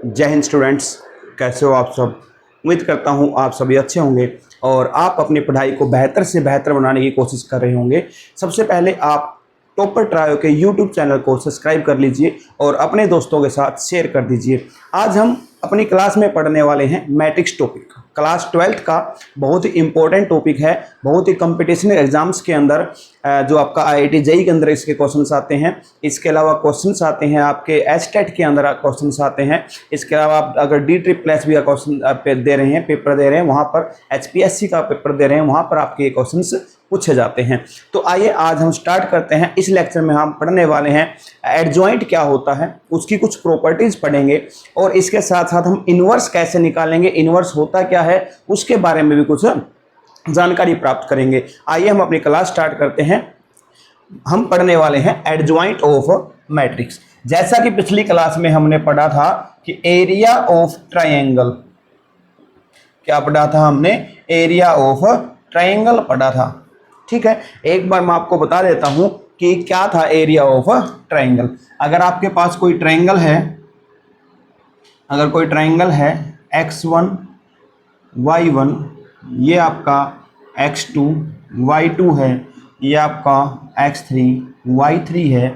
जय हिंद स्टूडेंट्स, कैसे हो आप सब। उम्मीद करता हूँ आप सभी अच्छे होंगे और आप अपनी पढ़ाई को बेहतर से बेहतर बनाने की कोशिश कर रहे होंगे। सबसे पहले आप टॉपर ट्रायो के यूट्यूब चैनल को सब्सक्राइब कर लीजिए और अपने दोस्तों के साथ शेयर कर दीजिए। आज हम अपनी क्लास में पढ़ने वाले हैं मैट्रिक्स टॉपिक। क्लास 12th का बहुत ही इम्पोर्टेंट टॉपिक है। बहुत ही कंपटीशन एग्जाम्स के अंदर जो आपका IIT जेईई के अंदर इसके क्वेश्चंस आते हैं। इसके अलावा क्वेश्चंस आते हैं आपके एचटेट के अंदर क्वेश्चंस आते हैं। इसके अलावा आप अगर DSSS का क्वेश्चन दे रहे हैं, पेपर दे रहे हैं, वहाँ पर HPSC का पेपर दे रहे हैं, वहाँ पर आपके क्वेश्चंस पूछे जाते हैं। तो आइए आज हम स्टार्ट करते हैं। इस लेक्चर में हम पढ़ने वाले हैं एडजॉइंट क्या होता है, उसकी कुछ प्रॉपर्टीज़ पढ़ेंगे और इसके साथ साथ हम इन्वर्स कैसे निकालेंगे, इन्वर्स होता क्या है, उसके बारे में भी कुछ जानकारी प्राप्त करेंगे। आइए हम अपनी क्लास स्टार्ट करते हैं। हम पढ़ने वाले हैं एडजॉइंट ऑफ मैट्रिक्स। जैसा कि पिछली क्लास में हमने पढ़ा था कि एरिया ऑफ ट्रायंगल, क्या पढ़ा था हमने? एरिया ऑफ ट्रायंगल पढ़ा था। ठीक है, एक बार मैं आपको बता देता हूं कि क्या था एरिया ऑफ ट्रायंगल। अगर आपके पास कोई ट्रायंगल है, अगर कोई ट्रायंगल है x1 y1, ये आपका x2 y2 है, ये आपका x3 y3 है।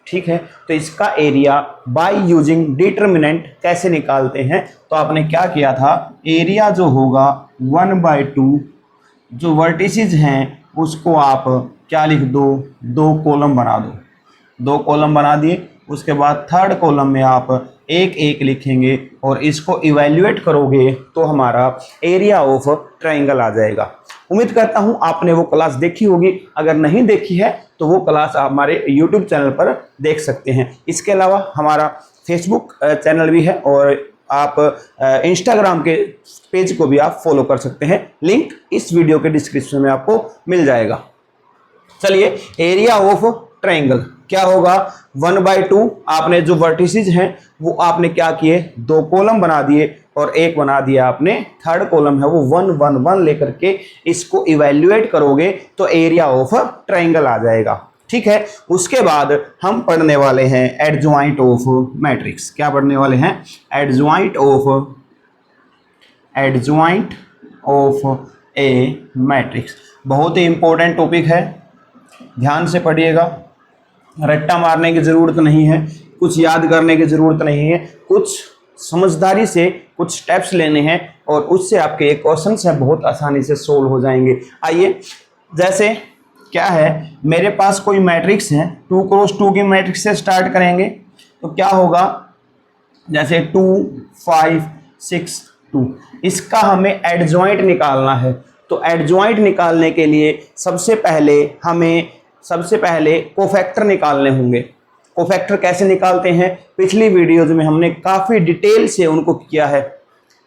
ठीक है, तो इसका एरिया बाय यूजिंग डिटर्मिनेंट कैसे निकालते हैं? तो आपने क्या किया था, एरिया जो होगा 1/2, जो वर्टिसेस हैं उसको आप क्या लिख दो, 2 कॉलम बना दो। 2 कॉलम बना दिए, उसके बाद थर्ड कॉलम में आप 1 लिखेंगे और इसको इवैल्यूएट करोगे तो हमारा एरिया ऑफ ट्रायंगल आ जाएगा। उम्मीद करता हूं आपने वो क्लास देखी होगी। अगर नहीं देखी है तो वो क्लास आप हमारे यूट्यूब चैनल पर देख सकते हैं। इसके अलावा हमारा फेसबुक चैनल भी है और आप इंस्टाग्राम के पेज को भी आप फॉलो कर सकते हैं। लिंक इस वीडियो के डिस्क्रिप्शन में आपको मिल जाएगा। चलिए, एरिया ऑफ ट्रायंगल क्या होगा, 1/2। आपने जो वर्टिसेस हैं वो आपने क्या किए, 2 कॉलम बना दिए और 1 बना दिया आपने, थर्ड कॉलम है वो 1 1 1 लेकर के इसको इवैल्यूएट करोगे तो एरिया ऑफ ट्रायंगल आ जाएगा। ठीक है, उसके बाद हम पढ़ने वाले हैं एडजॉइंट ऑफ मैट्रिक्स। क्या पढ़ने वाले हैं? Adjoint of A matrix. बहुत ही इंपॉर्टेंट टॉपिक है, ध्यान से पढ़िएगा। रट्टा मारने की ज़रूरत नहीं है, कुछ याद करने की ज़रूरत नहीं है, कुछ समझदारी से कुछ स्टेप्स लेने हैं और उससे आपके ये क्वेश्चंस हैं बहुत आसानी से सोल्व हो जाएंगे। आइए, जैसे क्या है, मेरे पास कोई मैट्रिक्स है, 2 × 2 की मैट्रिक्स से स्टार्ट करेंगे तो क्या होगा, जैसे 2 5 6 2, इसका हमें एडजॉइंट निकालना है। तो एडजॉइंट निकालने के लिए सबसे पहले कोफैक्टर निकालने होंगे। कोफैक्टर कैसे निकालते हैं, पिछली वीडियोज में हमने काफ़ी डिटेल से उनको किया है।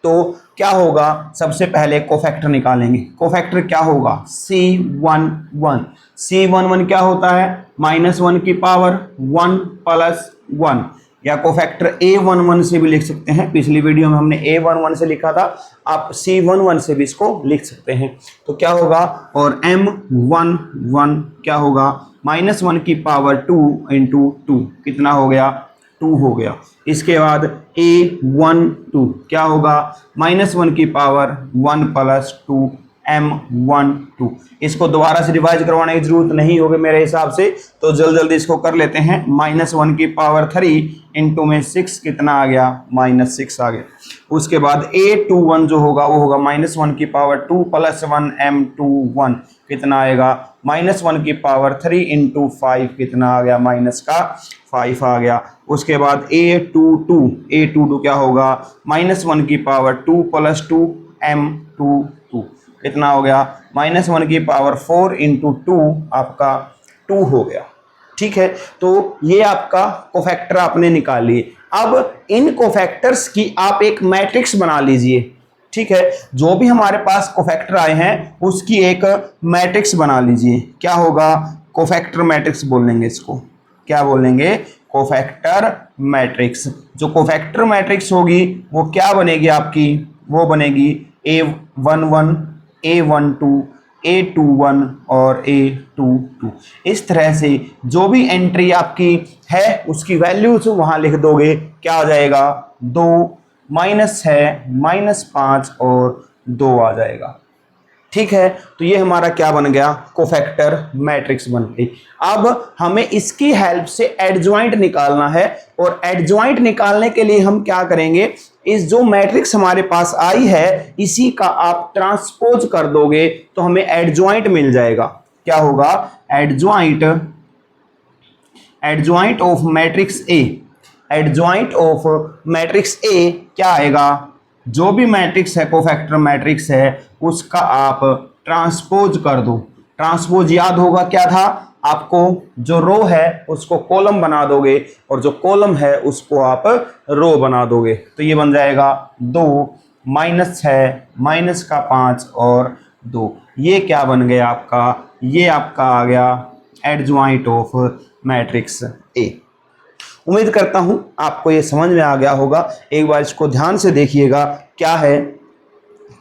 तो क्या होगा, सबसे पहले कोफैक्टर निकालेंगे। कोफैक्टर क्या होगा, C11। C11 क्या होता है, -1 की पावर 1 + 1, या कोफैक्टर A11 से भी लिख सकते हैं। पिछली वीडियो में हमने A11 से लिखा था, आप C11 से भी इसको लिख सकते हैं। तो क्या होगा, और M11 क्या होगा, -1 की पावर 2 × 2, कितना हो गया, 2 हो गया। इसके बाद A12 क्या होगा, -1 की पावर 1 + 2 M12। इसको दोबारा से रिवाइज करवाने की जरूरत नहीं होगी मेरे हिसाब से, तो जल्दी इसको कर लेते हैं। -1 की पावर 3 × में 6, कितना आ गया, -6 आ गया। उसके बाद A21 जो होगा वो होगा -1 की पावर 2 + 1 M21, कितना आएगा, -1 की पावर 3 × 5, कितना आ गया, -5 आ गया। उसके बाद A22 क्या होगा, -1 की पावर 2 + 2 M22, कितना हो गया, -1 की पावर 4 × 2, आपका 2 हो गया। ठीक है, तो ये आपका कोफैक्टर आपने निकाल लिए। अब इन कोफैक्टर्स की आप एक मैट्रिक्स बना लीजिए। ठीक है, जो भी हमारे पास कोफैक्टर आए हैं उसकी एक मैट्रिक्स बना लीजिए। क्या होगा, कोफैक्टर मैट्रिक्स बोलेंगे इसको। क्या बोलेंगे, कोफैक्टर मैट्रिक्स। जो कोफैक्टर मैट्रिक्स होगी वो क्या बनेगी आपकी, वो बनेगी A11 A12 A21 और A22। इस तरह से जो भी एंट्री आपकी है उसकी वैल्यूज वहाँ लिख दोगे, क्या आ जाएगा 2 -6 -5 और 2 आ जाएगा। ठीक है, तो ये हमारा क्या बन गया, कोफैक्टर मैट्रिक्स बन गई। अब हमें इसकी हेल्प से एडजॉइंट निकालना है, और एडजॉइंट निकालने के लिए हम क्या करेंगे, इस जो मैट्रिक्स हमारे पास आई है इसी का आप ट्रांसपोज कर दोगे तो हमें एडजॉइंट मिल जाएगा। क्या होगा, adjoint, adjoint of matrix A, adjoint of matrix A क्या आएगा, जो भी मैट्रिक्स है कोफैक्टर मैट्रिक्स है उसका आप ट्रांसपोज कर दो। ट्रांसपोज याद होगा क्या था आपको, जो रो है उसको कॉलम बना दोगे और जो कॉलम है उसको आप रो बना दोगे। तो ये बन जाएगा 2 -6 -5 और 2। ये क्या बन गया आपका, ये आपका आ गया एडजॉइंट ऑफ मैट्रिक्स ए। उम्मीद करता हूं आपको ये समझ में आ गया होगा। एक बार इसको ध्यान से देखिएगा क्या है,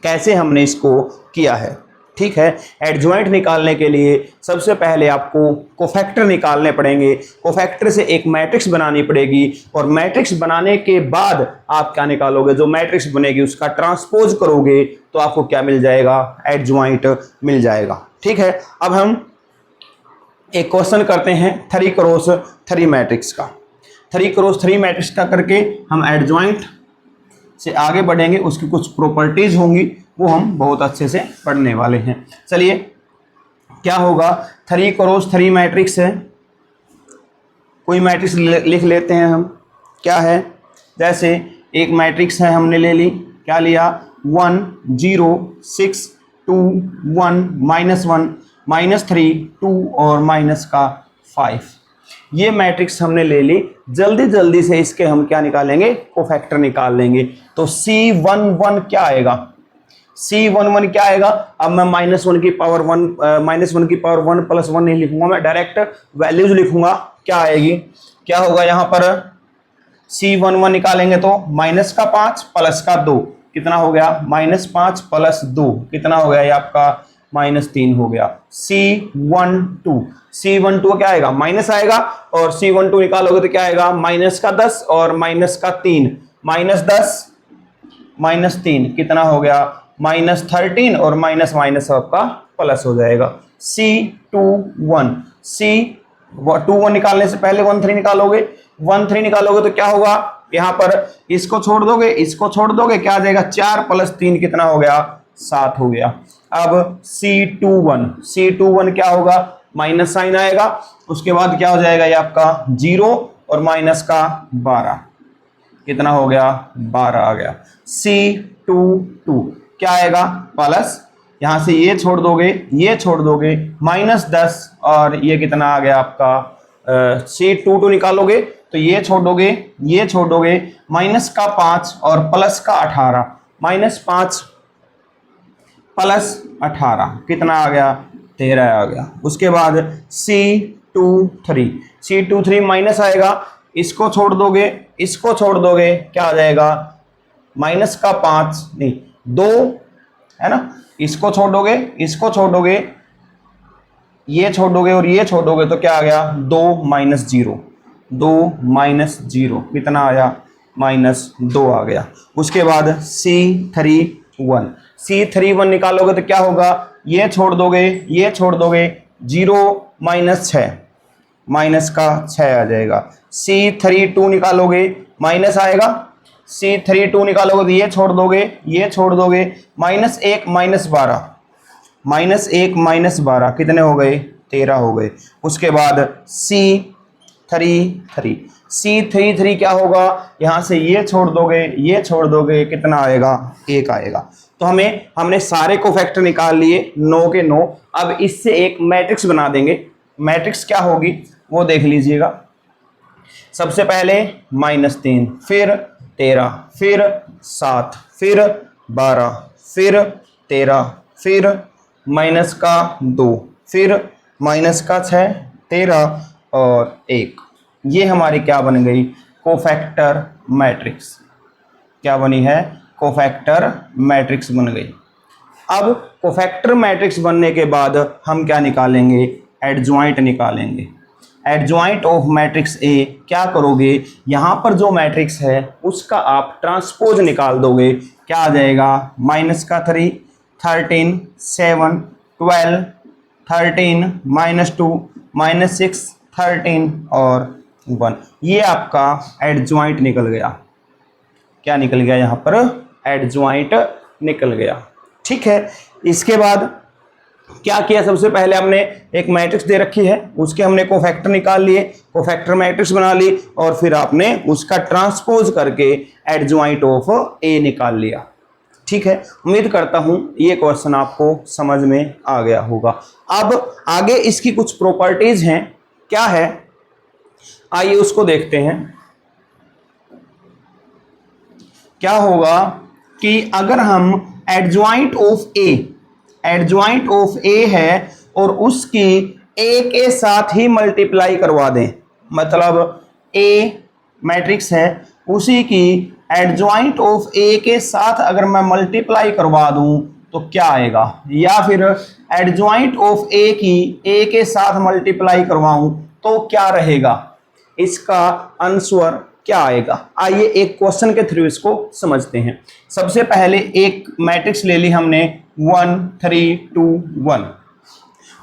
कैसे हमने इसको किया है। ठीक है, एडजॉइंट निकालने के लिए सबसे पहले आपको कोफैक्टर निकालने पड़ेंगे, कोफैक्टर से एक मैट्रिक्स बनानी पड़ेगी, और मैट्रिक्स बनाने के बाद आप क्या निकालोगे, जो मैट्रिक्स बनेगी उसका ट्रांसपोज करोगे तो आपको क्या मिल जाएगा, एडजॉइंट मिल जाएगा। ठीक है, अब हम एक क्वेश्चन करते हैं 3 क्रॉस 3 मैट्रिक्स का। 3 क्रॉस 3 मैट्रिक्स का करके हम एडजॉइंट से आगे बढ़ेंगे, उसकी कुछ प्रॉपर्टीज होंगी वो हम बहुत अच्छे से पढ़ने वाले हैं। चलिए क्या होगा, 3 क्रॉस 3 मैट्रिक्स है, कोई मैट्रिक्स लिख लेते हैं हम। क्या है, जैसे एक मैट्रिक्स है हमने ले ली, क्या लिया 1 0 6 2 1 -1 -3 2 और -5। ये मैट्रिक्स हमने ले ली। जल्दी जल्दी से इसके हम क्या निकालेंगे, कोफैक्टर निकाल लेंगे। तो C11 क्या आएगा, C11 क्या आएगा, अब मैं -1 की पावर 1 + 1 नहीं लिखूंगा, मैं डायरेक्ट वैल्यूज लिखूंगा। क्या आएगी, क्या होगा यहाँ पर, C11 निकालेंगे तो -5 + 2 कितना हो गया, -5 + 2 कितना हो गया, ये आपका -3 हो गया। C12 क्या आएगा, माइनस आएगा, और C12 निकालोगे तो क्या आएगा, -10 और -3, -10 -3 कितना हो गया, -13 और माइनस आपका प्लस हो जाएगा। C21 निकालने से पहले 13 निकालोगे, 13 निकालोगे तो क्या होगा, यहाँ पर इसको छोड़ दोगे, इसको छोड़ दोगे, क्या आ जाएगा, 4 + 3 कितना हो गया, 7 हो गया। अब C21 क्या होगा, माइनस साइन आएगा, उसके बाद क्या हो जाएगा, ये आपका 0 और -12 कितना हो गया, 12 आ गया। C22 क्या आएगा, प्लस, यहां से ये छोड़ दोगे, ये छोड़ दोगे, -10 और ये कितना आ गया आपका, C22 निकालोगे तो ये छोड़ दोगे, ये छोड़ दोगे, -5 और +18, -5 + 18 कितना आ गया, 13 आ गया। उसके बाद C23 माइनस आएगा, इसको छोड़ दोगे, इसको छोड़ दोगे, क्या आ जाएगा, -5 नहीं 2 है ना, इसको छोड़ दोगे, इसको छोड़ दोगे, ये छोड़ दोगे और ये छोड़ दोगे तो क्या आ गया, 2 -0 कितना आया, -2 आ गया। उसके बाद C31 निकालोगे तो क्या होगा, ये छोड़ दोगे, ये छोड़ दोगे, 0 -6 -6 आ जाएगा। C32 निकालोगे, माइनस आएगा, C32 निकालोगे तो ये छोड़ दोगे, ये छोड़ दोगे, -1 -12 कितने हो गए, 13 हो गए। उसके बाद C33 क्या होगा, यहाँ से ये छोड़ दोगे, ये छोड़ दोगे, कितना आएगा, 1 आएगा। तो हमने सारे कोफैक्टर निकाल लिए, 9 के 9। अब इससे एक मैट्रिक्स बना देंगे। मैट्रिक्स क्या होगी वो देख लीजिएगा। सबसे पहले -3, फिर 13, फिर 7, फिर 12, फिर 13, फिर -2, फिर -6, 13 और 1। ये हमारी क्या बन गई, कोफैक्टर मैट्रिक्स। क्या बनी है, कोफैक्टर मैट्रिक्स बन गई। अब कोफैक्टर मैट्रिक्स बनने के बाद हम क्या निकालेंगे, एडजॉइंट निकालेंगे। एडजॉइंट ऑफ मैट्रिक्स ए क्या करोगे, यहाँ पर जो मैट्रिक्स है उसका आप ट्रांसपोज निकाल दोगे, क्या आ जाएगा, -3, 13, 7, 12, 13, -2, -6, 13 और 1, ये आपका एडजॉइंट निकल गया। क्या निकल गया यहाँ पर, एडजॉइंट निकल गया। ठीक है, इसके बाद क्या किया, सबसे पहले हमने एक मैट्रिक्स दे रखी है, उसके हमने कोफैक्टर निकाल लिए, कोफैक्टर मैट्रिक्स बना ली और फिर आपने उसका ट्रांसपोज करके एडजॉइंट ऑफ ए निकाल लिया। ठीक है, उम्मीद करता हूं ये क्वेश्चन आपको समझ में आ गया होगा। अब आगे इसकी कुछ प्रॉपर्टीज हैं, क्या है, आइए उसको देखते हैं। क्या होगा कि अगर हम एडजॉइंट ऑफ ए है और उसकी ए के साथ ही मल्टीप्लाई करवा दें, मतलब ए मैट्रिक्स है उसी की एडजॉइंट ऑफ ए के साथ अगर मैं मल्टीप्लाई करवा दूं तो क्या आएगा, या फिर एडजॉइंट ऑफ ए की ए के साथ मल्टीप्लाई करवाऊं तो क्या रहेगा, इसका आंसर क्या आएगा। आइए एक क्वेश्चन के थ्रू इसको समझते हैं। सबसे पहले एक मैट्रिक्स ले ली हमने 1 3 2 1,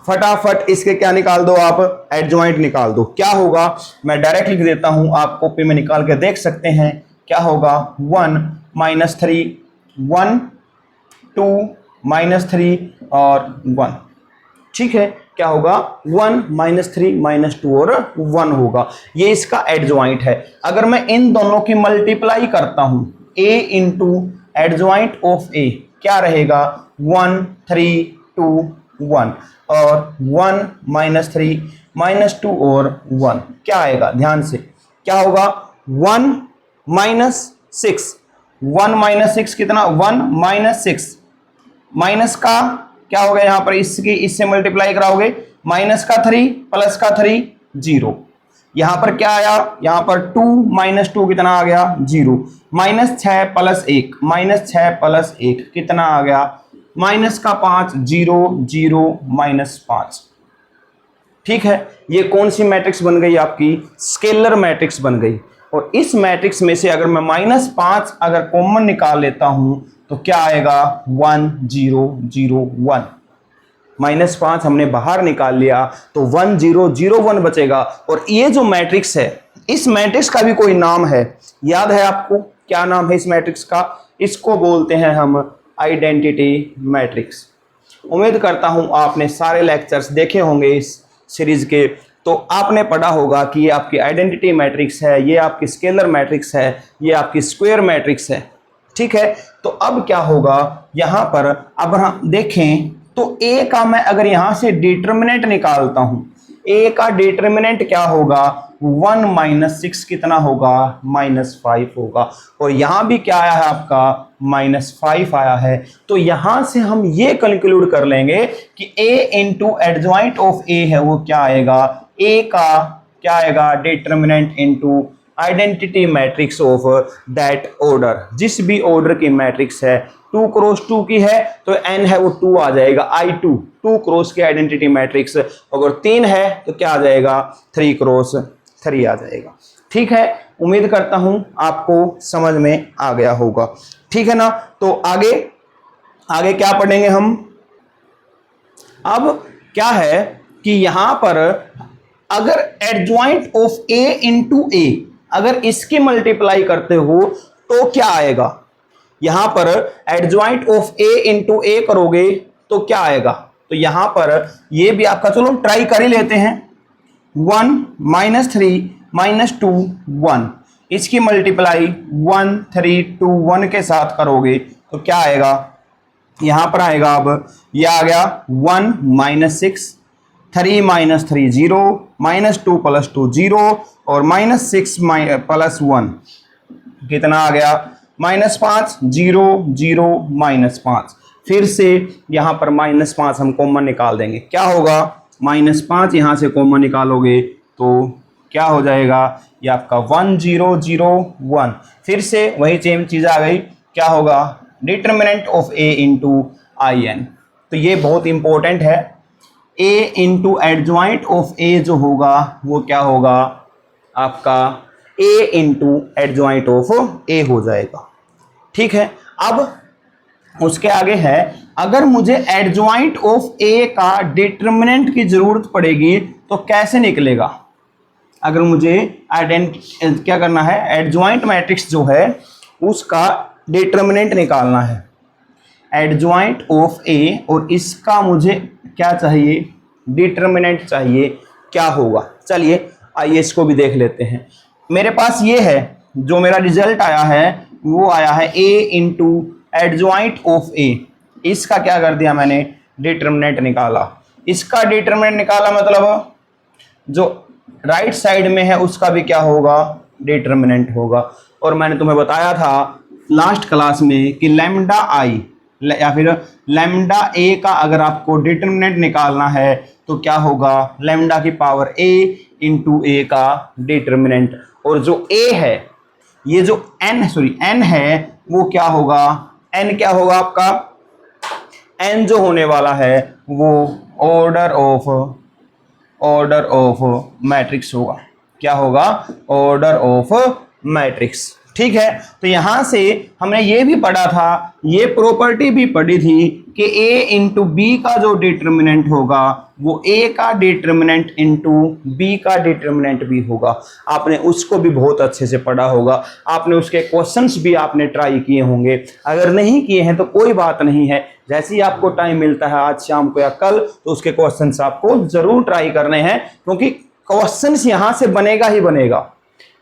फटाफट इसके क्या निकाल दो आप, एडजॉइंट निकाल दो। क्या होगा, मैं डायरेक्ट लिख देता हूं, आप कॉपी में निकाल के देख सकते हैं। क्या होगा, 1 -3 1 2 -3 और 1। ठीक है, क्या होगा, 1 -3 -2 और 1 होगा, ये इसका एडजॉइंट है। अगर मैं इन दोनों की मल्टीप्लाई करता हूं, a into adjoint of a क्या रहेगा, 1 3 2 1 और 1 -3 -2 और 1 क्या आएगा, ध्यान से क्या होगा, 1 -6 1 -6 कितना, 1 -6 माइनस का क्या होगा, यहां पर इसकी इससे मल्टीप्लाई कराओगे, -3 +3 0, यहां पर क्या आया, यहां पर 2 -2 कितना आ गया, 0, -6 + 1 -6 + 1 कितना आ गया, -5 0 0 -5। ठीक है, ये कौन सी मैट्रिक्स बन गई, आपकी स्केलर मैट्रिक्स बन गई। और इस मैट्रिक्स में से अगर मैं -5 अगर कॉमन निकाल लेता हूं तो क्या आएगा, 1 0 0 1, -5 हमने बाहर निकाल लिया तो 1 0 0 1 बचेगा। और ये जो मैट्रिक्स है, इस मैट्रिक्स का भी कोई नाम है, याद है आपको, क्या नाम है इस मैट्रिक्स का, इसको बोलते हैं हम आइडेंटिटी मैट्रिक्स। उम्मीद करता हूं आपने सारे लेक्चर्स देखे होंगे इस सीरीज के, तो आपने पढ़ा होगा कि ये आपकी आइडेंटिटी मैट्रिक्स है, ये आपकी स्केलर मैट्रिक्स है, ये आपकी स्क्वायर मैट्रिक्स है। ठीक है, तो अब क्या होगा, यहां पर अब हम देखें तो a का मैं अगर यहां से डिटर्मिनेंट निकालता हूं, a का डिटर्मिनेंट क्या होगा, 1 -6 कितना होगा, -5 होगा। और यहां भी क्या आया है आपका, -5 आया है। तो यहां से हम ये कंक्लूड कर लेंगे कि a into adjoint of a है वो क्या आएगा, a का क्या आएगा, determinant into identity matrix of that order, जिस भी ऑर्डर की मैट्रिक्स है, 2 क्रॉस 2 की है तो n है वो 2 आ जाएगा, I2 2 क्रॉस की आइडेंटिटी मैट्रिक्स, अगर 3 है तो क्या आ जाएगा, 3 क्रॉस 3 आ जाएगा। ठीक है, उम्मीद करता हूं आपको समझ में आ गया होगा। ठीक है ना, तो आगे आगे क्या पढ़ेंगे हम, अब क्या है कि यहां पर अगर adjoint of a into a अगर इसकी मल्टीप्लाई करते हो तो क्या आएगा, यहां पर adjoint of a into a करोगे तो क्या आएगा, तो यहां पर ये भी आपका, चलो ट्राई कर ही लेते हैं, 1 -3 -2 1, इसकी मल्टीप्लाई 1 3 2 1 के साथ करोगे तो क्या आएगा, यहां पर आएगा, अब ये आ गया 1 -6 3 -3 0 -2 + 2 0 और -6 + 1 कितना आ गया, -5 0 0 -5। फिर से यहाँ पर -5 हम कॉमन निकाल देंगे, क्या होगा, -5 यहाँ से कॉमन निकालोगे तो क्या हो जाएगा, ये आपका 1 0 0 1। फिर से वही सेम चीज़ आ गई, क्या होगा, determinant of a into IN। तो ये बहुत इंपॉर्टेंट है। A into adjoint of A जो होगा वो क्या होगा आपका A into adjoint of A हो जाएगा। ठीक है, अब उसके आगे है, अगर मुझे एडजॉइंट ऑफ A का डिटरमिनेंट की जरूरत पड़ेगी तो कैसे निकलेगा। अगर मुझे क्या करना है, एडजॉइंट मैट्रिक्स जो है उसका डिटरमिनेंट निकालना है, एडजॉइंट ऑफ A, और इसका मुझे क्या चाहिए, डिटरमिनेंट चाहिए, क्या होगा। चलिए आइए इसको भी देख लेते हैं। मेरे पास ये है, जो मेरा रिजल्ट आया है वो आया है A into adjoint of A। इसका क्या कर दिया मैंने, डिटरमिनेंट निकाला। इसका डिटरमिनेंट निकाला मतलब जो राइट साइड में है उसका भी क्या होगा, डिटरमिनेंट होगा। और मैंने तुम्हें बताया था लास्ट क्लास में कि लैम्डा आई या फिर लैम्डा ए का अगर आपको डिटरमिनेंट निकालना है तो क्या होगा, लैम्डा की पावर a इंटू ए का डिटरमिनेंट। और जो a है, ये जो n है वो क्या होगा, n क्या होगा आपका, n जो होने वाला है वो ऑर्डर ऑफ मैट्रिक्स होगा। क्या होगा, ऑर्डर ऑफ मैट्रिक्स। ठीक है, तो यहां से हमने ये भी पढ़ा था, ये प्रॉपर्टी भी पढ़ी थी कि a इंटू बी का जो डिटरमिनेंट होगा वो a का डिटरमिनेंट इंटू बी का डिटरमिनेंट भी होगा। आपने उसको भी बहुत अच्छे से पढ़ा होगा, आपने उसके क्वेश्चंस भी आपने ट्राई किए होंगे। अगर नहीं किए हैं तो कोई बात नहीं है, जैसे ही आपको टाइम मिलता है आज शाम को या कल, तो उसके क्वेश्चंस आपको जरूर ट्राई करने हैं, क्योंकि क्वेश्चंस यहां से बनेगा ही बनेगा,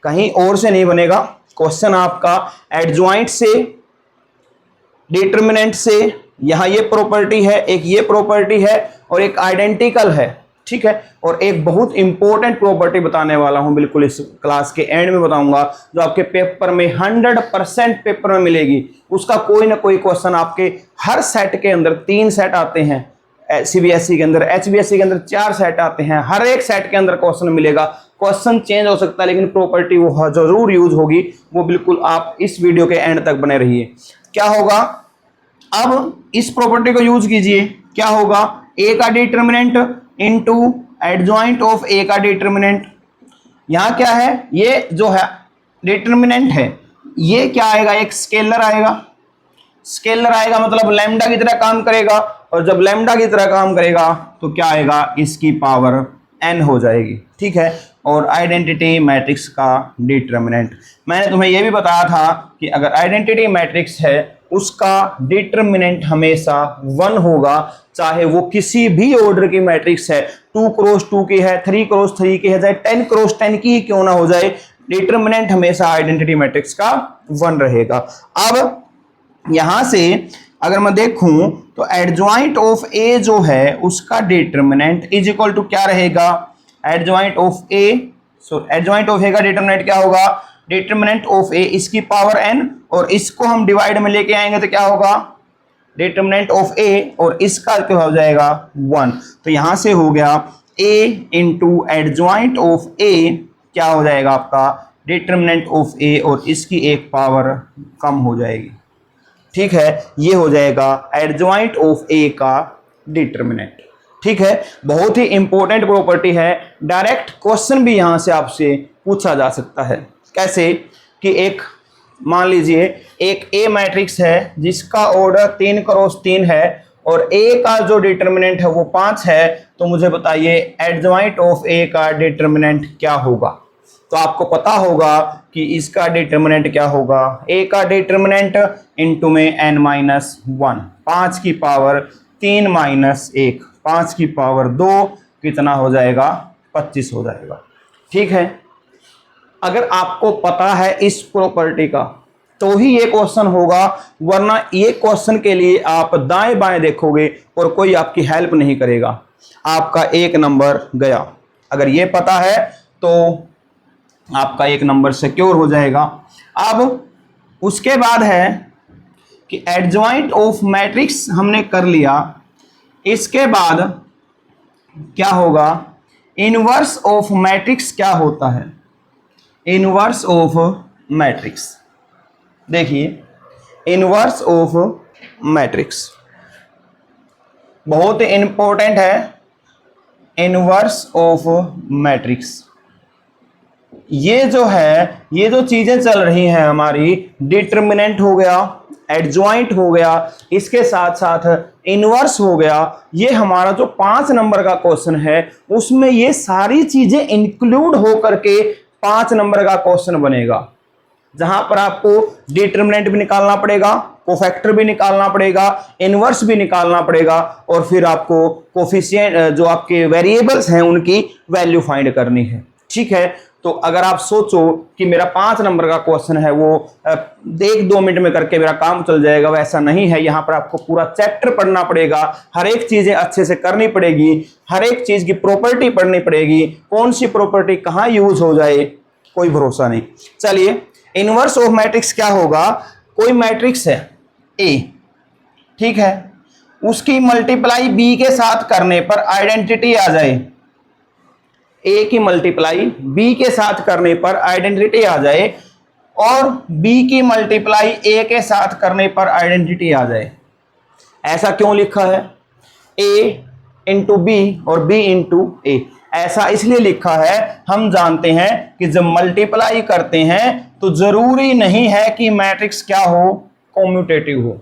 कहीं और से नहीं बनेगा। क्वेश्चन आपका एडजॉइंट से, डिटरमिनेंट से, यहां ये प्रॉपर्टी है, एक ये प्रॉपर्टी है और एक आइडेंटिकल है। ठीक है, और एक बहुत इंपॉर्टेंट प्रॉपर्टी बताने वाला हूं, बिल्कुल इस क्लास के एंड में बताऊंगा, जो आपके पेपर में 100% पेपर में मिलेगी। उसका कोई ना कोई क्वेश्चन आपके हर सेट के अंदर 3 सेट आते हैं, CBSE के अंदर, HBSE के अंदर 4 सेट आते हैं, हर एक सेट के अंदर क्वेश्चन मिलेगा। क्वेश्चन चेंज हो सकता है लेकिन प्रॉपर्टी वो जरूर यूज होगी। वो बिल्कुल आप इस वीडियो के एंड तक बने रहिए। क्या होगा, अब इस प्रॉपर्टी को यूज कीजिए, क्या होगा, A का determinant into adjoint of A का डिटरमिनेंट। यहां क्या है, ये जो है डिटरमिनेंट है, ये क्या आएगा, एक स्केलर आएगा। स्केलर आएगा मतलब लैम्डा की तरह काम करेगा, और जब लैम्डा की तरह काम करेगा तो क्या आएगा, इसकी पावर n हो जाएगी। ठीक है, और आइडेंटिटी मैट्रिक्स का डिटरमिनेंट, मैंने तुम्हें यह भी बताया था कि अगर आइडेंटिटी मैट्रिक्स है उसका डिटरमिनेंट हमेशा 1 होगा, चाहे वो किसी भी ऑर्डर की मैट्रिक्स है, 2 क्रॉस 2 की है, 3 क्रॉस 3 की है, चाहे 10 क्रॉस 10 की क्यों ना हो जाए, डिटरमिनेंट हमेशा आइडेंटिटी मैट्रिक्स का 1 रहेगा। अब यहां से अगर मैं देखूं तो एडजॉइंट ऑफ A जो है उसका डिटरमिनेंट इज इक्वल टू क्या रहेगा, adjoint of A, adjoint of A का डिटरमिनेंट क्या होगा, डिटरमिनेंट ऑफ A इसकी पावर n, और इसको हम डिवाइड में लेके आएंगे तो क्या होगा, डिटरमिनेंट ऑफ A और इसका क्या हो जाएगा 1। तो यहां से हो गया A into adjoint of A क्या हो जाएगा आपका, डिटरमिनेंट ऑफ A, और इसकी एक पावर कम हो जाएगी। ठीक है, ये हो जाएगा एडजॉइंट ऑफ A का डिटरमिनेंट। ठीक है, बहुत ही इंपॉर्टेंट प्रॉपर्टी है, डायरेक्ट क्वेश्चन भी यहां से आपसे पूछा जा सकता है। कैसे कि एक मान लीजिए एक A मैट्रिक्स है जिसका ऑर्डर 3 क्रॉस 3 है और A का जो डिटरमिनेंट है वो 5 है, तो मुझे बताइए एडजॉइंट ऑफ A का डिटरमिनेंट क्या होगा। तो आपको पता होगा कि इसका डिटरमिनेंट क्या होगा, A का डिटरमिनेंट इनटू में n-1, 5 की पावर 3 माइनस 1, 5 की पावर 2 कितना हो जाएगा, 25 हो जाएगा। ठीक है, अगर आपको पता है इस प्रॉपर्टी का तो ही ये क्वेश्चन होगा, वरना ये क्वेश्चन के लिए आप दाएं बाएं देखोगे और कोई आपकी हेल्प नहीं करेगा, आपका 1 नंबर गया। अगर ये पता है तो आपका 1 नंबर सिक्योर हो जाएगा। अब उसके बाद है कि एडजॉइंट ऑफ मैट्रिक्स हमने कर लिया, इसके बाद क्या होगा, इनवर्स ऑफ मैट्रिक्स क्या होता है, इनवर्स ऑफ मैट्रिक्स। देखिए इनवर्स ऑफ मैट्रिक्स, बहुत इंपॉर्टेंट है, इनवर्स ऑफ मैट्रिक्स। ये जो है, ये जो चीजें चल रही हैं हमारी, डिटर्मिनेंट हो गया, एडजॉइंट हो गया, इसके साथ साथ इनवर्स हो गया, ये हमारा जो 5 नंबर का क्वेश्चन है उसमें ये सारी चीजें इंक्लूड हो करके 5 नंबर का क्वेश्चन बनेगा, जहां पर आपको डिटर्मिनेंट भी निकालना पड़ेगा, कोफैक्टर भी निकालना पड़ेगा, इनवर्स भी निकालना पड़ेगा, और फिर आपको कोफिशिएंट जो आपके वेरिएबल्स हैं उनकी वैल्यू फाइंड करनी है। ठीक है, तो अगर आप सोचो कि मेरा 5 नंबर का क्वेश्चन है वो 1-2 मिनट में करके मेरा काम चल जाएगा, वैसा नहीं है। यहाँ पर आपको पूरा चैप्टर पढ़ना पड़ेगा, हर एक चीजें अच्छे से करनी पड़ेगी, हर एक चीज की प्रॉपर्टी पढ़नी पड़ेगी, कौन सी प्रॉपर्टी कहाँ यूज हो जाए कोई भरोसा नहीं। चलिए, इनवर्स ऑफ मैट्रिक्स क्या होगा, कोई मैट्रिक्स है ए, ठीक है, उसकी मल्टीप्लाई बी के साथ करने पर आइडेंटिटी आ जाए, ए की मल्टीप्लाई बी के साथ करने पर आइडेंटिटी आ जाए, और बी की मल्टीप्लाई ए के साथ करने पर आइडेंटिटी आ जाए। ऐसा क्यों लिखा है, ए इंटू बी और बी इंटू ए, ऐसा इसलिए लिखा है, हम जानते हैं कि जब मल्टीप्लाई करते हैं तो जरूरी नहीं है कि मैट्रिक्स क्या हो, कॉम्यूटेटिव हो,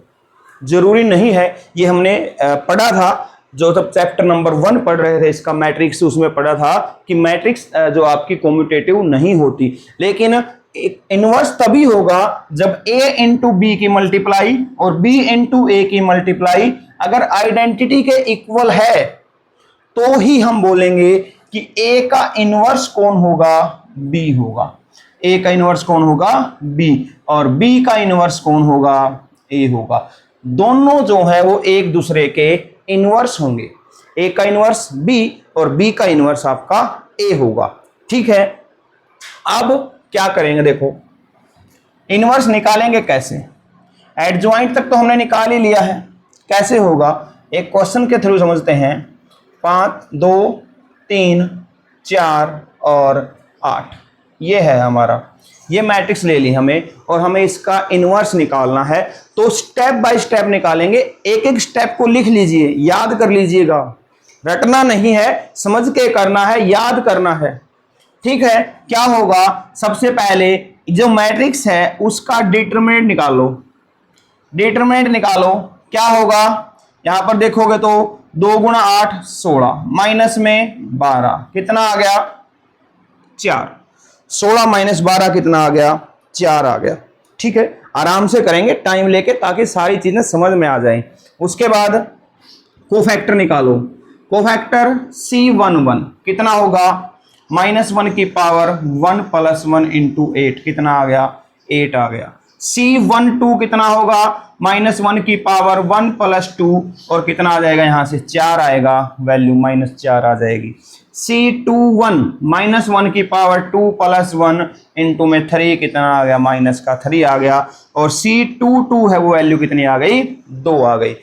जरूरी नहीं है। ये हमने पढ़ा था जो तब चैप्टर नंबर 1 पढ़ रहे थे इसका मैट्रिक्स, उसमें पढ़ा था कि मैट्रिक्स जो आपकी कॉम्यूटेटिव नहीं होती, लेकिन इनवर्स तभी होगा जब a इंटू बी की मल्टीप्लाई और b इंटू ए की मल्टीप्लाई अगर आइडेंटिटी के इक्वल है, तो ही हम बोलेंगे कि a का इनवर्स कौन होगा, b होगा। a का इनवर्स कौन होगा, b, और b का इनवर्स कौन होगा, a होगा। दोनों जो है वो एक दूसरे के इनवर्स होंगे, ए का इनवर्स बी और बी का इनवर्स आपका ए होगा। ठीक है, अब क्या करेंगे, देखो इनवर्स निकालेंगे कैसे, एडजॉइंट तक तो हमने निकाल ही लिया है, कैसे होगा एक क्वेश्चन के थ्रू समझते हैं। 5, 2, 3, 4 और 8 ये है हमारा, ये मैट्रिक्स ले ली हमें और हमें इसका इनवर्स निकालना है, तो स्टेप बाय स्टेप निकालेंगे। एक एक स्टेप को लिख लीजिए, याद कर लीजिएगा, रटना नहीं है, समझ के करना है, याद करना है। ठीक है, क्या होगा, सबसे पहले जो मैट्रिक्स है उसका डिटरमिनेंट निकालो, डिटरमिनेंट निकालो, क्या होगा, यहां पर देखोगे तो 2 गुणा 8 16, माइनस में 12 कितना आ गया, 4, 16 माइनस 12 कितना आ गया, 4 आ गया। ठीक है, आराम से करेंगे टाइम लेके ताकि सारी चीजें समझ में आ जाएं। उसके बाद कोफैक्टर निकालो, कोफैक्टर C11 कितना होगा, -1 की पावर 1 + 1 × 8 कितना आ गया, 8 आ गया। C12 कितना होगा, -1 की पावर 1 + 2 और कितना आ जाएगा, यहां से 4 आएगा, वैल्यू -4 आ जाएगी। C21 -1 की पावर 2 + 1 इंटू में 3 कितना आ गया, -3 आ गया, और C22 है वो वैल्यू कितनी आ गई, 2 आ गई,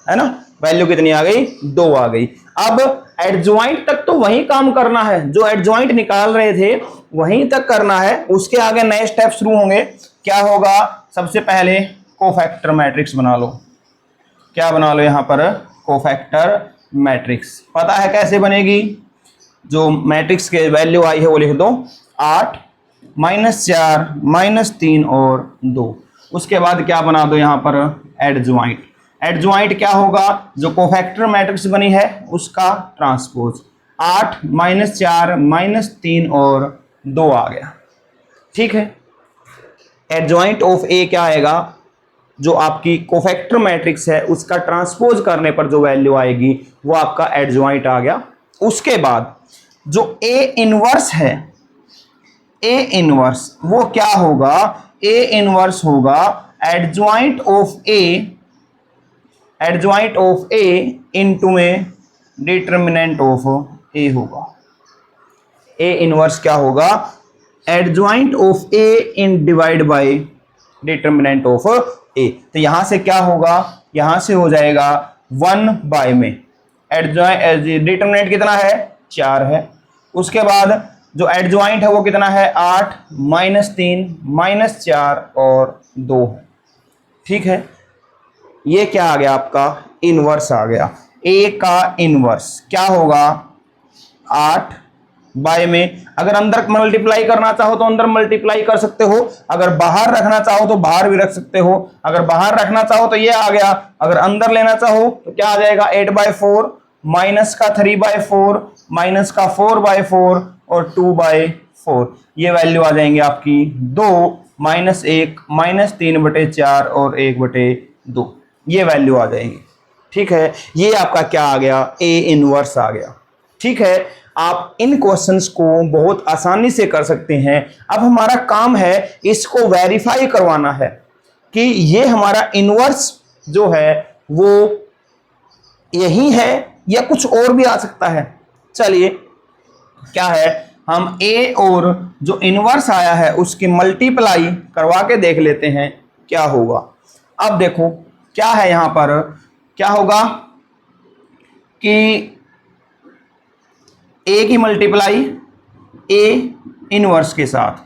है ना, वैल्यू कितनी आ गई, 2 आ गई। अब एडजॉइंट तक तो वही काम करना है, जो एडजॉइंट निकाल रहे थे वहीं तक करना है, उसके आगे नए स्टेप शुरू होंगे। क्या होगा, सबसे पहले कोफैक्टर मैट्रिक्स बना लो, क्या बना लो यहाँ पर, कोफैक्टर मैट्रिक्स। पता है कैसे बनेगी, जो मैट्रिक्स के वैल्यू आई है वो लिख दो, 8 -4 -3 और 2। उसके बाद क्या बना दो यहाँ पर, एडजॉइंट। एडजॉइंट क्या होगा, जो कोफैक्टर मैट्रिक्स बनी है उसका ट्रांसपोज, 8 -4 -3 और 2 आ गया। ठीक है, एडजॉइंट ऑफ ए क्या आएगा, जो आपकी कोफैक्टर मैट्रिक्स है उसका ट्रांसपोज करने पर जो वैल्यू आएगी वो आपका एडजॉइंट आ गया। उसके बाद जो ए इनवर्स है, ए इनवर्स वो क्या होगा, ए इनवर्स होगा एडजॉइंट ऑफ ए इंटू में डिटर्मिनेंट ऑफ ए होगा। ए इनवर्स क्या होगा, adjoint of A in divide by determinant of A. तो यहां से क्या होगा, यहां से हो जाएगा 1 में, डिटर्मिनेंट कितना है, 4 है। उसके बाद जो एडजॉइंट है वो कितना है, 8 -3 -4 और 2। ठीक है, ये क्या आ गया आपका, इनवर्स आ गया। ए का इनवर्स क्या होगा 8 बाय में, अगर अंदर मल्टीप्लाई करना चाहो तो अंदर मल्टीप्लाई कर सकते हो, अगर बाहर रखना चाहो तो बाहर भी रख सकते हो, अगर बाहर रखना चाहो तो ये आ गया, अगर अंदर लेना चाहो तो क्या आ जाएगा 8/4 माइनस का 3/4 माइनस का 4/4 और 2/4, ये वैल्यू आ जाएंगे आपकी 2 -1 -3/4 और 1/2, ये वैल्यू आ जाएगी। ठीक है, ये आपका क्या आ गया ए इनवर्स आ गया। ठीक है, आप इन क्वेश्चंस को बहुत आसानी से कर सकते हैं। अब हमारा काम है इसको वेरीफाई करवाना है कि ये हमारा इनवर्स जो है वो यही है या कुछ और भी आ सकता है। चलिए क्या है, हम ए और जो इनवर्स आया है उसकी मल्टीप्लाई करवा के देख लेते हैं क्या होगा। अब देखो क्या है यहां पर, क्या होगा कि ए की मल्टीप्लाई ए इनवर्स के साथ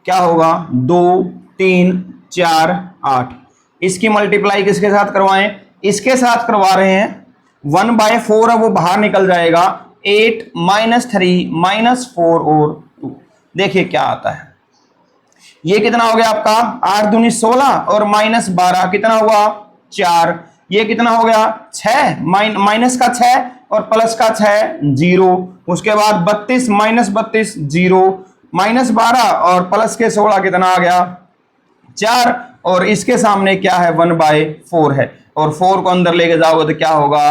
क्या होगा 2 3 4 8, इसकी मल्टीप्लाई किसके साथ करवाएं, इसके साथ करवा रहे हैं 1/4 है वो बाहर निकल जाएगा 8 -3 -4 और 2, देखिए क्या आता है। ये कितना हो गया आपका 8 दूनी 16 और -12 कितना हुआ 4, ये कितना हो गया 6 माइनस का 6 और प्लस का 6 0, उसके बाद 32 -32 0 -12 और प्लस के 16 कितना आ गया 4, और इसके सामने क्या है 1/4 है, और 4 को अंदर लेके जाओगे तो क्या होगा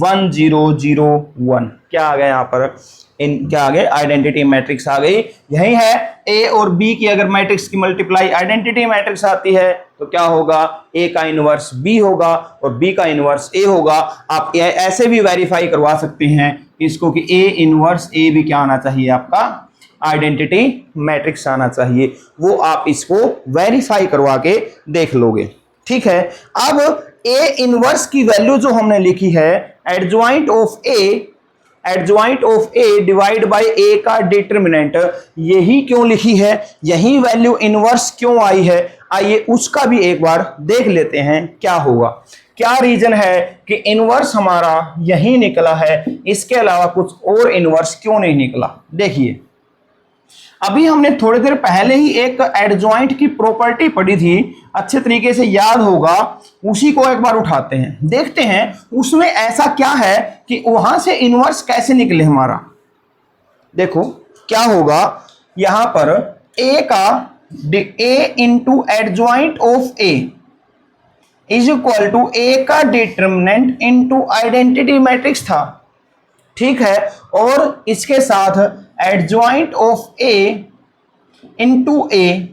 1 0 0 1, क्या आ गया यहाँ पर क्या आ गए आइडेंटिटी मैट्रिक्स आ गई। यही है ए और बी की अगर मैट्रिक्स की मल्टीप्लाई आइडेंटिटी मैट्रिक्स आती है तो क्या होगा ए का इनवर्स बी होगा और बी का इनवर्स ए होगा। आप ऐसे भी वेरीफाई करवा सकते हैं इसको कि ए इनवर्स ए भी क्या आना चाहिए आपका आइडेंटिटी मैट्रिक्स आना चाहिए, वो आप इसको वेरीफाई करवा के देख लोगे। ठीक है, अब ए इनवर्स की वैल्यू जो हमने लिखी है adjoint of A divide by A का डिटरमिनेंट, यही क्यों लिखी है, यही वैल्यू इनवर्स क्यों आई है, आइए उसका भी एक बार देख लेते हैं क्या होगा। क्या रीजन है कि इनवर्स हमारा यही निकला है, इसके अलावा कुछ और इनवर्स क्यों नहीं निकला। देखिए अभी हमने थोड़ी देर पहले ही एक एडजॉइंट की प्रॉपर्टी पढ़ी थी, अच्छे तरीके से याद होगा, उसी को एक बार उठाते हैं देखते हैं उसमें ऐसा क्या है कि वहां से इनवर्स कैसे निकले हमारा। देखो क्या होगा यहां पर ए का A into adjoint of A is equal to A का डिटरमिनेंट इंटू आइडेंटिटी मैट्रिक्स था। ठीक है, और इसके साथ एडजॉइंट ऑफ ए इंटू ए,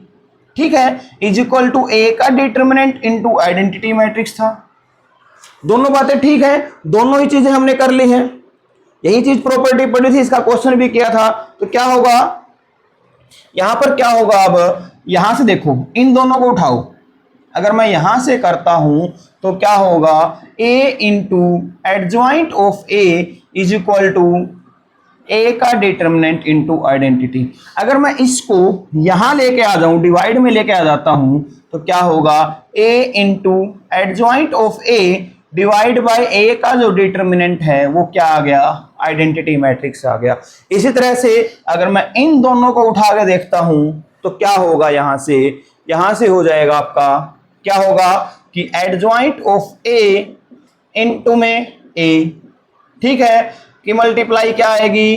ठीक है, इज इक्वल टू ए का डिटरमिनेंट इंटू आइडेंटिटी मैट्रिक्स था। दोनों बातें ठीक है, दोनों ही चीजें हमने कर ली हैं, यही चीज प्रॉपर्टी पढ़ी थी, इसका क्वेश्चन भी किया था। तो क्या होगा यहां पर, क्या होगा अब यहां से देखो इन दोनों को उठाओ, अगर मैं यहां से करता हूं तो क्या होगा A into adjoint of A is equal to A का डिटरमिनेंट इंटू आइडेंटिटी। अगर मैं इसको यहां लेके आ जाऊं, डिवाइड में लेके आ जाता हूं तो क्या होगा A into adjoint of A divide by A का जो डिटरमिनेंट है वो क्या आ गया आइडेंटिटी मैट्रिक्स आ गया। इसी तरह से अगर मैं इन दोनों को उठा के देखता हूं तो क्या होगा यहां से हो जाएगा आपका, क्या होगा कि एडजॉइंट ऑफ ए इनटू में ए, ठीक है, कि मल्टीप्लाई क्या आएगी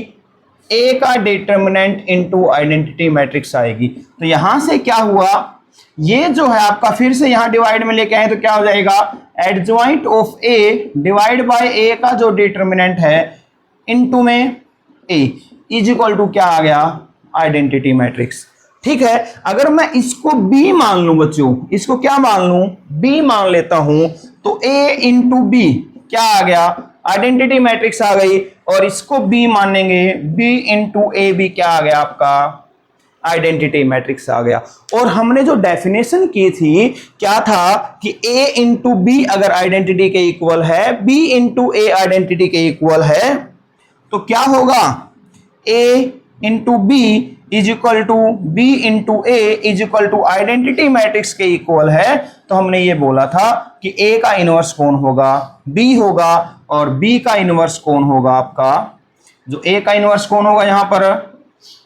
ए का डिटरमिनेंट इनटू आइडेंटिटी मैट्रिक्स आएगी। तो यहां से क्या हुआ, ये जो है आपका फिर से यहां डिवाइड में लेके आए तो क्या हो जाएगा adjoint of A divide by A का जो डिटरमिनेंट है इनटू में ए इज इक्वल टू क्या आ गया आइडेंटिटी मैट्रिक्स। ठीक है, अगर मैं इसको बी मान लूं बच्चों, इसको क्या मान लूं बी मान लेता हूं तो ए इंटू बी क्या आ गया आइडेंटिटी मैट्रिक्स आ गई, और इसको बी मानेंगे बी इंटू ए बी क्या आ गया आपका आइडेंटिटी मैट्रिक्स आ गया। और हमने जो डेफिनेशन की थी क्या था कि ए इंटू बी अगर आइडेंटिटी के इक्वल है, बी इंटू ए आइडेंटिटी के इक्वल है तो क्या होगा A into B is equal to B into A is equal to identity matrix के इक्वल है। तो हमने ये बोला था कि ए का इनवर्स कौन होगा बी होगा, और बी का इनवर्स कौन होगा आपका, जो ए का इनवर्स कौन होगा, यहाँ पर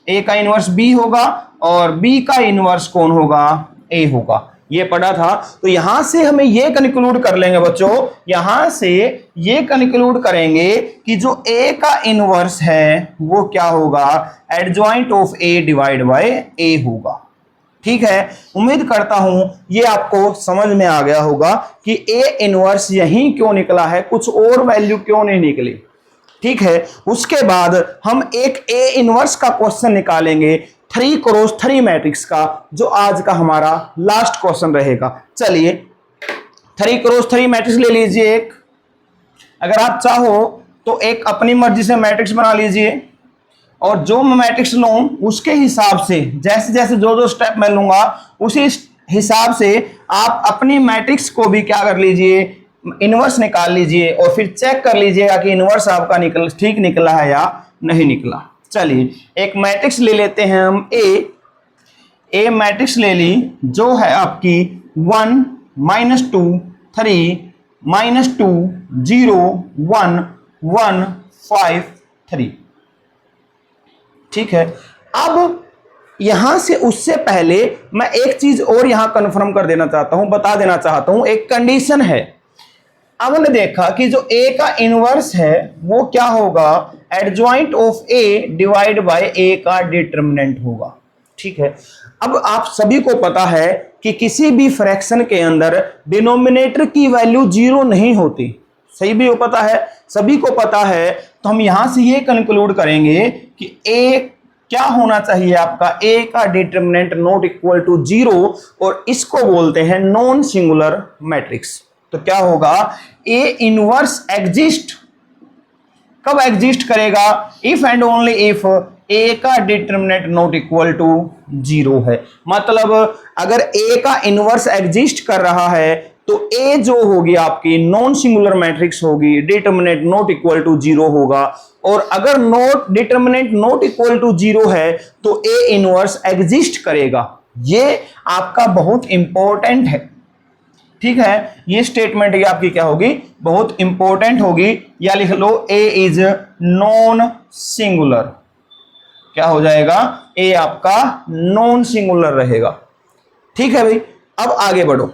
ए का इनवर्स बी होगा और बी का इनवर्स कौन होगा, ए होगा। ये पढ़ा था। तो यहां से हमें ये कंक्लूड कर लेंगे बच्चों, यहां से ये कंक्लूड करेंगे कि जो ए का इनवर्स है वो क्या होगा, adjoint of A divide by A होगा। ठीक है, उम्मीद करता हूं ये आपको समझ में आ गया होगा कि ए इनवर्स यहीं क्यों निकला है, कुछ और वैल्यू क्यों नहीं निकली। ठीक है, उसके बाद हम एक ए इनवर्स का क्वेश्चन निकालेंगे 3x3 मैट्रिक्स का, जो आज का हमारा लास्ट क्वेश्चन रहेगा। चलिए 3x3 मैट्रिक्स ले लीजिए एक, अगर आप चाहो तो एक अपनी मर्जी से मैट्रिक्स बना लीजिए और जो मैं मैट्रिक्स लूं उसके हिसाब से, जैसे जैसे जो स्टेप मैं लूंगा उसी हिसाब से आप अपनी मैट्रिक्स को भी क्या कर लीजिए, इनवर्स निकाल लीजिए और फिर चेक कर लीजिएगा कि इनवर्स आपका ठीक निकला है या नहीं निकला। चलिए एक मैट्रिक्स ले लेते हैं हम ए मैट्रिक्स ले ली, जो है आपकी 1 -2 3 -2 0 1 1 5 3। ठीक है, अब यहां से उससे पहले मैं एक चीज और यहां कंफर्म कर देना चाहता हूं, बता देना चाहता हूं, एक कंडीशन है। अब हमने देखा कि जो ए का इनवर्स है वो क्या होगा, adjoint of A divide by A का डिटरमिनेंट होगा। ठीक है, अब आप सभी को पता है कि किसी भी फ्रैक्शन के अंदर डिनोमिनेटर की वैल्यू 0 नहीं होती, सही भी पता है, सभी को पता है। तो हम यहां से ये कंक्लूड करेंगे कि ए क्या होना चाहिए आपका, ए का डिटरमिनेंट नॉट इक्वल टू 0, और इसको बोलते हैं नॉन सिंगुलर मैट्रिक्स। तो क्या होगा, ए इनवर्स एग्जिस्ट कब एग्जिस्ट करेगा, इफ एंड ओनली इफ ए का डिटरमिनेंट नॉट इक्वल टू 0 है। मतलब अगर ए का इनवर्स एग्जिस्ट कर रहा है तो ए जो होगी आपकी नॉन सिंगुलर मैट्रिक्स होगी, डिटरमिनेंट नॉट इक्वल टू 0 होगा। और अगर डिटरमिनेंट नॉट इक्वल टू 0 है तो ए इनवर्स एग्जिस्ट करेगा। ये आपका बहुत इंपॉर्टेंट है। ठीक है, ये स्टेटमेंट ये आपकी क्या होगी, बहुत इंपॉर्टेंट होगी, या लिख लो ए इज नॉन सिंगुलर। क्या हो जाएगा, ए आपका नॉन सिंगुलर रहेगा। ठीक है भाई, अब आगे बढ़ो,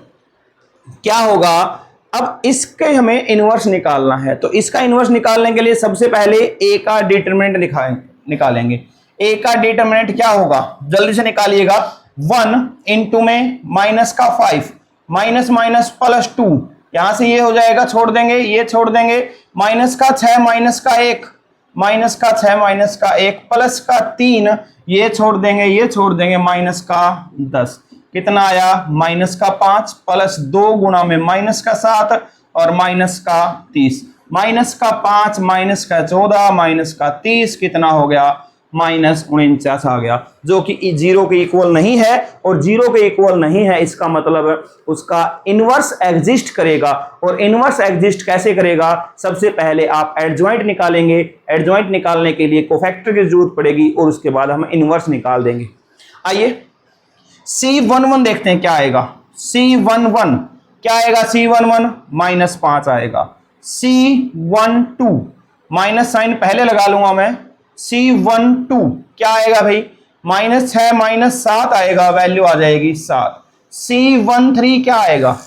क्या होगा, अब इसके हमें इनवर्स निकालना है। तो इसका इनवर्स निकालने के लिए सबसे पहले ए का डिटरमिनेंट निकालेंगे। ए का डिटरमिनेंट क्या होगा, जल्दी से निकालिएगा। 1 इंटू में माइनस का 5 माइनस माइनस प्लस 2, यहां से ये हो जाएगा, छोड़ देंगे, ये छोड़ देंगे, माइनस का 6 माइनस का 1 माइनस का 6 माइनस का 1 प्लस का 3, ये छोड़ देंगे, ये छोड़ देंगे, माइनस का 10, कितना आया, माइनस का 5 प्लस 2 गुणा में माइनस का 7 और माइनस का 30, माइनस का 5 माइनस का 14 माइनस का 30, कितना हो गया, -49 आ गया, जो कि 0 के इक्वल नहीं है। और 0 के इक्वल नहीं है इसका मतलब उसका इनवर्स एग्जिस्ट करेगा। और इनवर्स एग्जिस्ट कैसे करेगा, सबसे पहले आप एडजॉइंट निकालेंगे, एडजॉइंट निकालने के लिए कोफैक्टर की जरूरत पड़ेगी और उसके बाद हम इनवर्स निकाल देंगे। आइए C11 देखते हैं क्या आएगा। C11 क्या आएगा, C11 -5 आएगा। C12 माइनस साइन पहले लगा लूंगा मैं, C12 क्या आएगा भाई, -6 -7 आएगा, वैल्यू आ जाएगी 7। C13 क्या आएगा,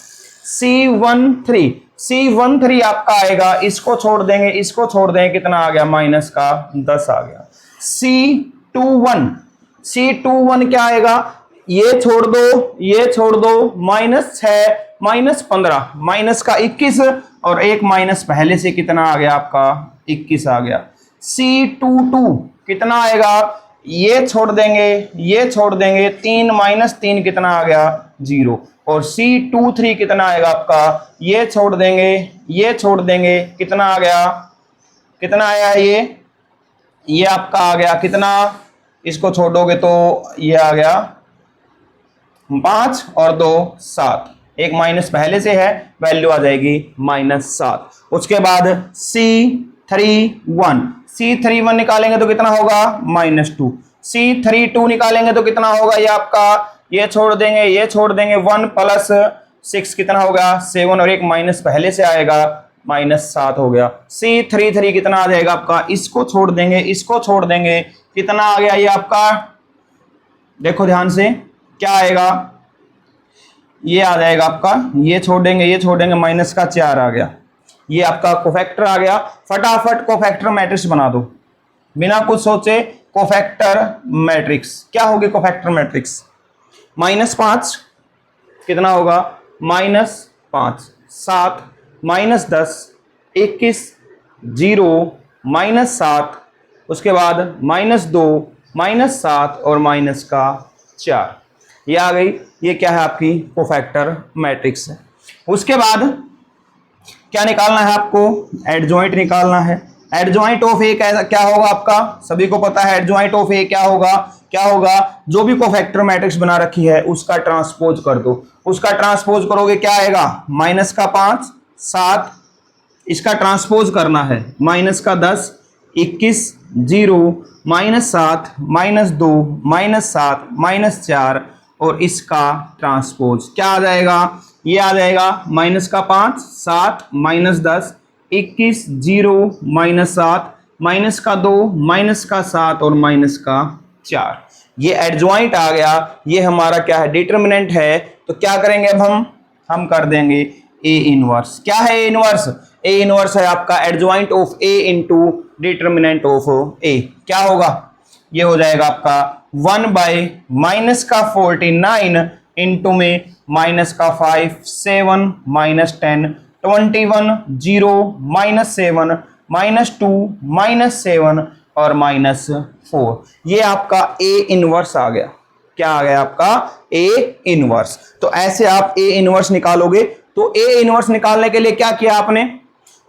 C13 आपका आएगा, इसको छोड़ देंगे, इसको छोड़ देंगे, कितना आ गया, -10 आ गया। C21 क्या आएगा, ये छोड़ दो, ये छोड़ दो, -6 -15 माइनस का 21 और एक माइनस पहले से, कितना आ गया आपका, 21 आ गया। C22 कितना आएगा, ये छोड़ देंगे, ये छोड़ देंगे, 3 -3 कितना आ गया, 0। और C23 कितना आएगा आपका, ये छोड़ देंगे, ये छोड़ देंगे, कितना आ गया, कितना आया, ये आपका आ गया कितना, इसको छोड़ोगे तो ये आ गया 5 और 2 7, एक माइनस पहले से है, वैल्यू आ जाएगी -7। उसके बाद C31 निकालेंगे तो कितना होगा, -2। C32 निकालेंगे तो कितना होगा, ये आपका, ये छोड़ देंगे, ये छोड़ देंगे, 1 + 6 कितना होगा, 7 और एक माइनस पहले से आएगा, -7 हो गया। C33 कितना आ जाएगा आपका, इसको छोड़ देंगे, इसको छोड़ देंगे, कितना आ गया ये आपका, देखो ध्यान से क्या आएगा, ये आ जाएगा आपका, ये छोड़ देंगे, ये छोड़ देंगे, -4 आ गया। ये आपका कोफैक्टर आ गया। फटाफट कोफैक्टर मैट्रिक्स बना दो बिना कुछ सोचे। कोफैक्टर मैट्रिक्स क्या होगी, कोफैक्टर मैट्रिक्स -5 कितना होगा, -5, 7, -10, 21, 0, -7, उसके बाद -2, -7 और -4, ये आ गई। ये क्या है आपकी कोफैक्टर मैट्रिक्स है। उसके बाद क्या निकालना है आपको, एडजॉइंट निकालना है। एडजॉइंट ऑफ ए क्या होगा आपका, सभी को पता है एडजॉइंट ऑफ ए क्या होगा, क्या होगा, जो भी कोफैक्टर मैट्रिक्स बना रखी है उसका ट्रांसपोज कर दो। उसका ट्रांसपोज करोगे क्या आएगा, -5, 7, इसका ट्रांसपोज करना है, -10, 21, 0, -7, -2, -7, -4 और इसका ट्रांसपोज क्या आ जाएगा, ये आ जाएगा -5, 7, -10, 21, 0, -7, -2, -7 और -4। ये एडजॉइंट आ गया। ये हमारा क्या है, डिटर्मिनेंट है। तो क्या करेंगे अब हम कर देंगे ए इनवर्स। क्या है ए इनवर्स, ए इनवर्स है आपका adjoint of A into determinant of A. क्या होगा, ये हो जाएगा आपका 1/-49 इंटू में -5, 7, -10, 21, 0, -7, -2, -7 और -4। ये आपका ए इनवर्स आ गया। क्या आ गया आपका, ए इनवर्स। तो ऐसे आप ए इनवर्स निकालोगे। तो ए इनवर्स निकालने के लिए क्या किया आपने,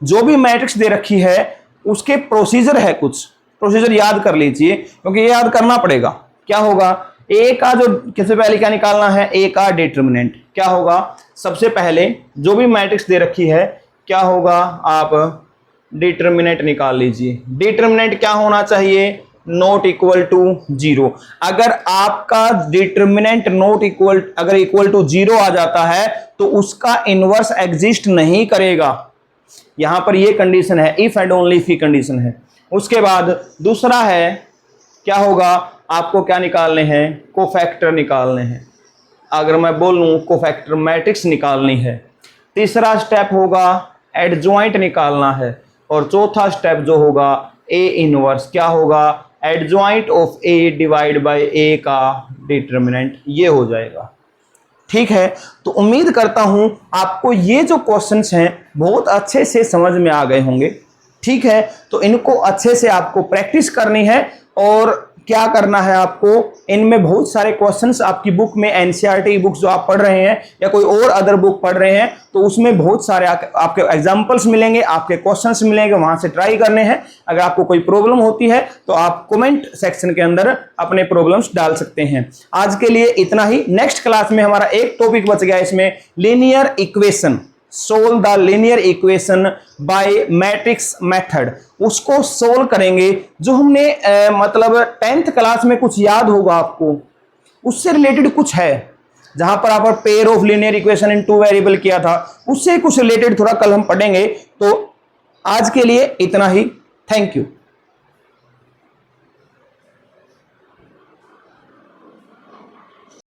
जो भी मैट्रिक्स दे रखी है उसके प्रोसीजर है, कुछ प्रोसीजर याद कर लीजिए क्योंकि ये याद करना पड़ेगा। क्या होगा, ए का जो सबसे पहले क्या निकालना है, ए का डिटर्मिनेंट क्या होगा। सबसे पहले जो भी मैट्रिक्स दे रखी है क्या होगा, आप डिटर्मिनेंट निकाल लीजिए। डिटर्मिनेंट क्या होना चाहिए, नॉट इक्वल टू 0। अगर आपका डिटर्मिनेंट नॉट इक्वल, अगर इक्वल टू 0 आ जाता है तो उसका इनवर्स एग्जिस्ट नहीं करेगा। यहां पर ये कंडीशन है, इफ एंड ओनली इफ की कंडीशन है। उसके बाद दूसरा है, क्या होगा, आपको क्या निकालने हैं, कोफैक्टर निकालने हैं। अगर मैं बोलूं कोफैक्टर मैट्रिक्स निकालनी है। तीसरा स्टेप होगा एडजॉइंट निकालना है। और चौथा स्टेप जो होगा ए इनवर्स, क्या होगा, adjoint of A divide by A का डिटर्मिनेंट, ये हो जाएगा। ठीक है, तो उम्मीद करता हूं आपको ये जो क्वेश्चंस हैं बहुत अच्छे से समझ में आ गए होंगे। ठीक है, तो इनको अच्छे से आपको प्रैक्टिस करनी है। और क्या करना है आपको, इनमें बहुत सारे क्वेश्चंस आपकी बुक में, एनसीईआरटी बुक्स जो आप पढ़ रहे हैं या कोई और अदर बुक पढ़ रहे हैं, तो उसमें बहुत सारे आपके एग्जांपल्स मिलेंगे, आपके क्वेश्चंस मिलेंगे, वहां से ट्राई करने हैं। अगर आपको कोई प्रॉब्लम होती है तो आप कमेंट सेक्शन के अंदर अपने प्रॉब्लम्स डाल सकते हैं। आज के लिए इतना ही। नेक्स्ट क्लास में हमारा एक टॉपिक बच गया, इसमें linear equation, solve the linear equation by matrix method, उसको सोल्व करेंगे। जो हमने मतलब 10th क्लास में कुछ याद होगा आपको, उससे रिलेटेड कुछ है, जहां पर आप pair of linear equation in 2 variable किया था, उससे कुछ रिलेटेड थोड़ा कल हम पढ़ेंगे। तो आज के लिए इतना ही। Thank you.